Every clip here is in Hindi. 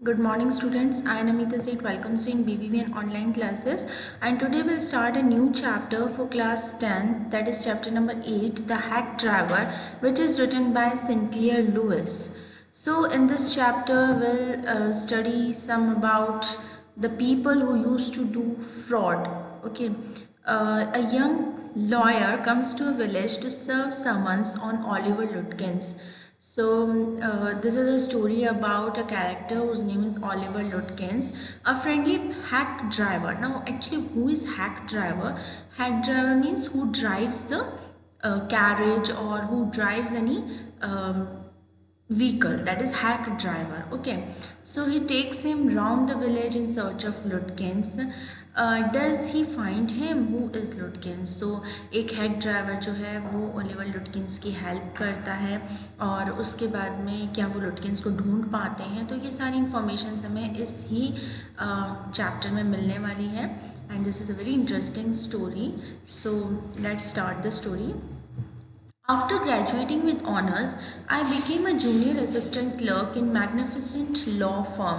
Good morning students, I am Namita Seth, welcomes you in BBVN online classes, and today we'll start a new chapter for class 10, that is chapter number 8, The Hack Driver, which is written by Sinclair Lewis. So in this chapter we'll study some about the people who used to do fraud. Okay, a young lawyer comes to a village to serve summons on Oliver Lutkins. So this is a story about a character whose name is Oliver Lutkins, a friendly hack driver. Now, actually, who is hack driver? Hack driver means who drives the carriage or who drives any vehicle, that is hack driver. Okay, so he takes him round the village in search of Lutkins. Does he find him? Who is Lutkins? So एक हैक ड्राइवर जो है वो ओलिवर लुटकिंस की हेल्प करता है और उसके बाद में क्या वो लुटकिंस को ढूंढ पाते हैं। तो ये सारी इन्फॉर्मेशन हमें इस ही चैप्टर में मिलने वाली है and this is a very interesting story. So let's start the story. After graduating with honors, I became a junior assistant clerk in magnificent law firm.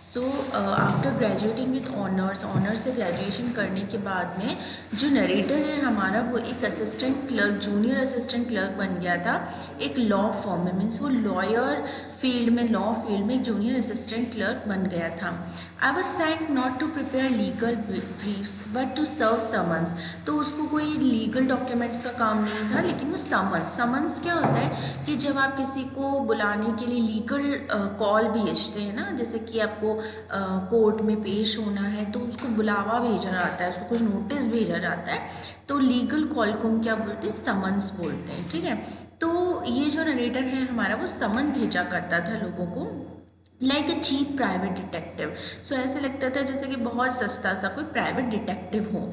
So after graduating with honors से graduation करने के बाद में जो narrator है हमारा वो एक assistant clerk, junior assistant clerk बन गया था एक law firm में, मीन्स वो lawyer फील्ड में, लॉ फील्ड में जूनियर असिस्टेंट क्लर्क बन गया था। I was sent not to prepare legal briefs but to serve summons. तो उसको कोई लीगल डॉक्यूमेंट्स का काम नहीं था, लेकिन वो समन्स क्या होता है कि जब आप किसी को बुलाने के लिए लीगल कॉल भेजते हैं ना, जैसे कि आपको कोर्ट में पेश होना है तो उसको बुलावा भेजा जाता है, उसको कुछ नोटिस भेजा जाता है, तो लीगल कॉल को हम क्या बोलते हैं? समन्स बोलते हैं। ठीक है, तो ये जो नरेटर है हमारा वो समन भेजा करता था लोगों को, like a cheap private detective. So ऐसे लगता था जैसे कि बहुत सस्ता सा कोई प्राइवेट डिटेक्टिव हो।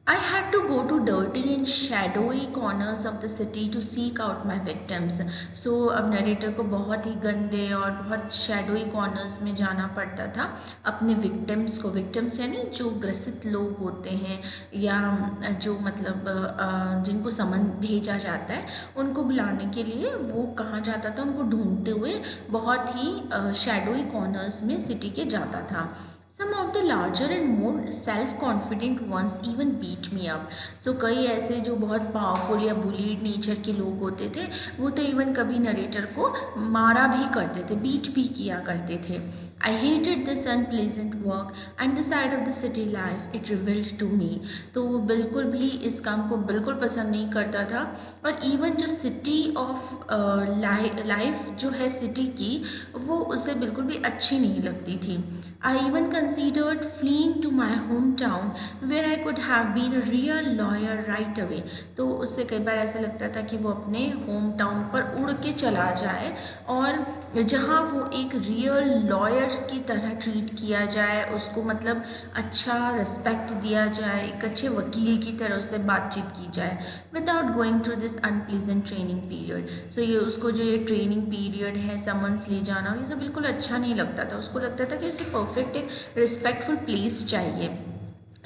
I had to go to dirty and shadowy corners of the city to seek out my victims. So अब नरेटर को बहुत ही गंदे और बहुत शैडोई कॉर्नर्स में जाना पड़ता था अपने विक्टिम्स को। विक्टिम्स यानी जो ग्रसित लोग होते हैं या जो मतलब जिनको समन भेजा जाता है उनको बुलाने के लिए वो कहाँ जाता था? उनको ढूंढते हुए बहुत ही शैडोई कॉर्नर्स में सिटी के जाता था। Some of the larger and more self-confident ones even beat me up. So कई ऐसे जो बहुत पावरफुल या बुलीड नेचर के लोग होते थे वो तो इवन कभी नरेटर को मारा भी करते थे, बीट भी किया करते थे। I hated this unpleasant work and the side of the city life it revealed to me. तो वो बिल्कुल भी इस काम को बिल्कुल पसंद नहीं करता था और इवन जो सिटी ऑफ लाइफ जो है सिटी की वो उसे बिल्कुल भी अच्छी नहीं लगती थी। I even considered fleeing to my hometown where I could have been a real lawyer right away. तो उससे कई बार ऐसा लगता था कि वो अपने होम टाउन पर उड़ के चला जाए और जहाँ वो एक रियल लॉयर की तरह ट्रीट किया जाए, उसको मतलब अच्छा रिस्पेक्ट दिया जाए, एक अच्छे वकील की तरह उससे बातचीत की जाए without going through this unpleasant training period. So ये उसको जो ये ट्रेनिंग पीरियड है, समन्स ले जाना और ये सब बिल्कुल अच्छा नहीं लगता था। उसको लगता था कि उसे परफेक्ट एक रिस्पेक्टफुल प्लेस चाहिए।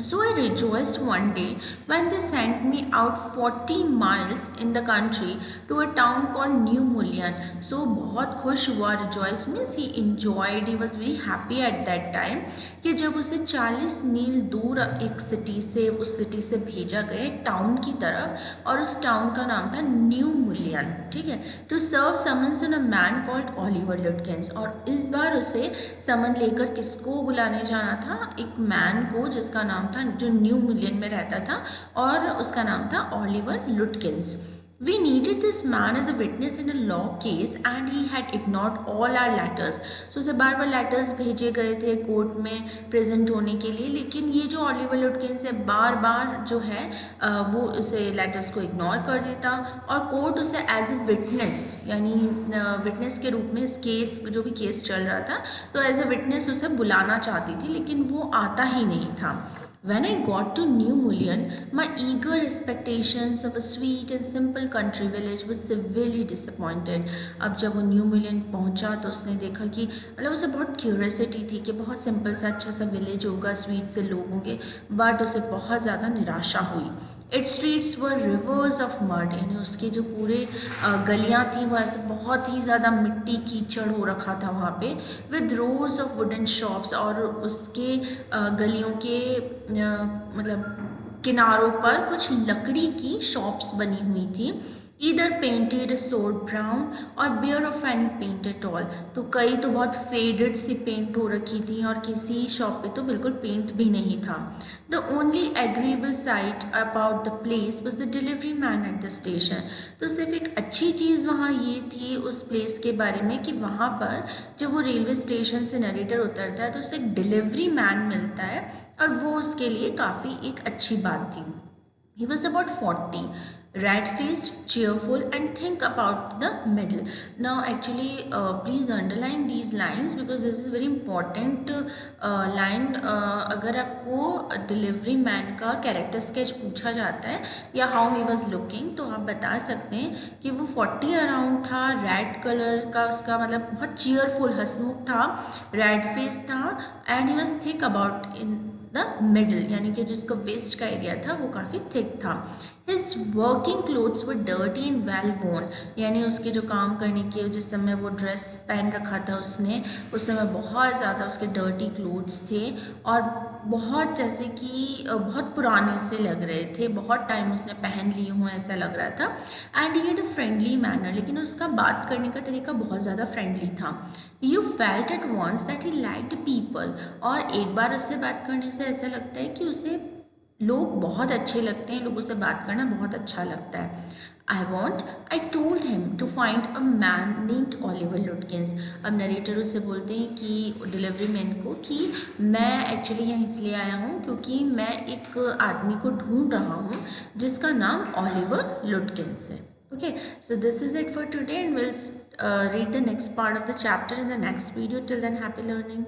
So I rejoiced one day when they sent me out 40 miles in the country to a town called New Mullion. So बहुत खुश हुआ, rejoice means he enjoyed, he was very happy at that time कि जब उसे 40 मील दूर एक सिटी से, उस सिटी से भेजा गया एक टाउन की तरफ और उस टाउन का नाम था न्यू मुलियन। ठीक है, to serve summons on a man called Oliver Lutkins. और इस बार उसे समन लेकर किसको बुलाने जाना था? एक मैन को जिसका नाम था, जो न्यू मिलियन में रहता था और उसका नाम था Oliver लुटकिंस। We needed this man as a witness in a law case and he had ignored all our letters. So उसे बार बार लेटर्स भेजे गए थे कोर्ट में प्रेजेंट होने के लिए, लेकिन ये जो ऑलिवर लुटकिंस है बार बार जो है वो उसे लेटर्स को इग्नोर कर देता और कोर्ट उसे एज ए विटनेस यानी विटनेस के रूप में इस केस, जो भी केस चल रहा था, तो एज ए विटनेस उसे बुलाना चाहती थी, लेकिन वो आता ही नहीं था। When I got to New Mullion, my eager expectations of a sweet and simple country village was severely disappointed. अब जब वो न्यू मिलियन पहुंचा तो उसने देखा कि मतलब उसे बहुत क्यूरियोसिटी थी कि बहुत सिंपल सा अच्छा सा विलेज होगा, स्वीट से लोग होंगे, बट उसे बहुत ज़्यादा निराशा हुई। It's streets were reverse of mud, यानी उसके जो पूरे गलियाँ थी वो ऐसे बहुत ही ज़्यादा मिट्टी कीचड़ हो रखा था वहाँ पे, with rose of wooden shops, और उसके गलियों के मतलब किनारों पर कुछ लकड़ी की शॉप्स बनी हुई थी। ईदर पेंटेड सोड ब्राउन और bare of any paint at all, तो कई तो बहुत फेडेड सी पेंट हो रखी थी और किसी शॉप पे तो बिल्कुल पेंट भी नहीं था। The only agreeable site about the place was the delivery man at the station, तो सिर्फ एक अच्छी चीज़ वहाँ ये थी उस प्लेस के बारे में कि वहाँ पर जब वो रेलवे स्टेशन से नरेटर उतरता है तो उसे एक डिलीवरी मैन मिलता है, और वो उसके लिए काफ़ी एक अच्छी बात थी। He was about 40, red-faced, cheerful, and think about the middle. Now, actually, please underline these lines because this is very important line. अगर आपको डिलीवरी मैन का कैरेक्टर स्केच पूछा जाता है या हाउ ही वॉज लुकिंग, तो आप बता सकते हैं कि वो 40 अराउंड था, रेड कलर का उसका मतलब बहुत चीयरफुल हंसमुख था, रेड फेस था, and he was thick about in the middle, यानी कि जिसका वेस्ट का एरिया था वो काफ़ी थिक था। His working clothes were dirty and well worn, यानी उसके जो काम करने के जिस समय वो ड्रेस पहन रखा था उसने, उस समय बहुत ज़्यादा उसके डर्टी क्लोथ्स थे और बहुत जैसे कि बहुत पुराने से लग रहे थे, बहुत टाइम उसने पहन लिए हों ऐसा लग रहा था। And he had a friendly manner, लेकिन उसका बात करने का तरीका बहुत ज़्यादा फ्रेंडली था। You felt at once that he liked people, और एक बार उससे बात करने से ऐसा लगता है कि उसे लोग बहुत अच्छे लगते हैं, लोगों से बात करना बहुत अच्छा लगता है। I told him to find a man named Oliver Lutkins, अब नरेटर उससे बोलते हैं कि डिलीवरी मैन को कि मैं एक्चुअली यहाँ इसलिए आया हूँ क्योंकि मैं एक आदमी को ढूंढ रहा हूँ जिसका नाम ओलिवर लुटकिंस है। Okay, so this is it for today, and we'll read the next part of the chapter in the next video. Till then, happy learning.